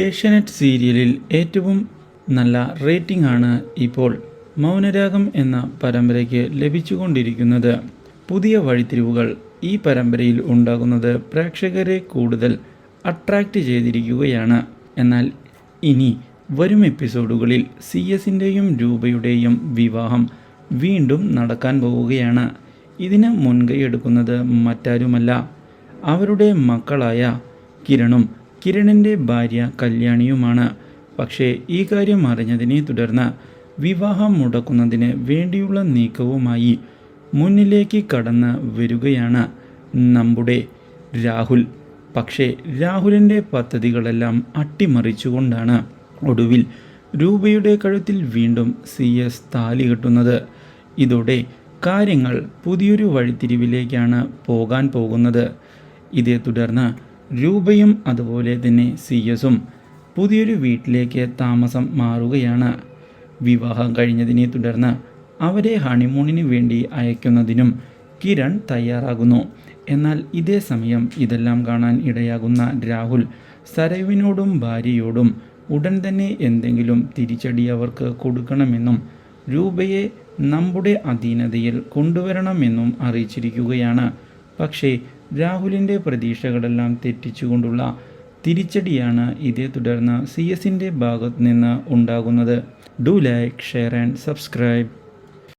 ഏഷ്യാനെറ്റ് സീരിയലിൽ ഏറ്റവും നല്ല റേറ്റിംഗ് ആണ് ഇപ്പോൾ മൗനരാഗം എന്ന പരമ്പരയ്ക്ക് ലഭിച്ചുകൊണ്ടിരിക്കുന്നത്. പുതിയ വഴിത്തിരിവുകൾ ഈ പരമ്പരയിൽ ഉണ്ടാകുന്നത് പ്രേക്ഷകരെ കൂടുതൽ അട്രാക്റ്റ് ചെയ്തിരിക്കുകയാണ്. എന്നാൽ ഇനി വരും എപ്പിസോഡുകളിൽ CS-ൻ്റെയും രൂപയുടെയും വിവാഹം വീണ്ടും നടക്കാൻ പോവുകയാണ്. ഇതിന് മുൻകൈയെടുക്കുന്നത് മറ്റാരുമല്ല, അവരുടെ മക്കളായ കിരണും കിരണിൻ്റെ ഭാര്യ കല്യാണിയുമാണ്. പക്ഷേ ഈ കാര്യം അറിഞ്ഞതിനെ തുടർന്ന് വിവാഹം മുടക്കുന്നതിന് വേണ്ടിയുള്ള നീക്കവുമായി മുന്നിലേക്ക് കടന്ന് വരികയാണ് നമ്മുടെ രാഹുൽ. പക്ഷേ രാഹുലിൻ്റെ പദ്ധതികളെല്ലാം അട്ടിമറിച്ചുകൊണ്ടാണ് ഒടുവിൽ രൂപയുടെ കഴുത്തിൽ വീണ്ടും CS താലി കെട്ടുന്നത്. ഇതോടെ കാര്യങ്ങൾ പുതിയൊരു വഴിത്തിരിവിലേക്കാണ് പോകാൻ പോകുന്നത്. ഇതേ തുടർന്ന് രൂപയും അതുപോലെ തന്നെ CS-ഉം പുതിയൊരു വീട്ടിലേക്ക് താമസം മാറുകയാണ്. വിവാഹം കഴിഞ്ഞതിനെ തുടർന്ന് അവരെ ഹണിമൂണിന് വേണ്ടി അയക്കുന്നതിനും കിരൺ തയ്യാറാകുന്നു. എന്നാൽ ഇതേ സമയം ഇതെല്ലാം കാണാൻ ഇടയാകുന്ന രാഹുൽ സരയുവിനോടും ഭാര്യയോടും ഉടൻ തന്നെ എന്തെങ്കിലും തിരിച്ചടി അവർക്ക് കൊടുക്കണമെന്നും രൂപയെ നമ്മുടെ അധീനതയിൽ കൊണ്ടുവരണമെന്നും അറിയിച്ചിരിക്കുകയാണ്. പക്ഷേ രാഹുലിൻ്റെ പ്രതീക്ഷകളെല്ലാം തെറ്റിച്ചുകൊണ്ടുള്ള തിരിച്ചടിയാണ് ഇതേ തുടർന്ന് CS-ൻ്റെ ഭാഗത്ത് നിന്ന് ഉണ്ടാകുന്നത്. Do like, share and subscribe.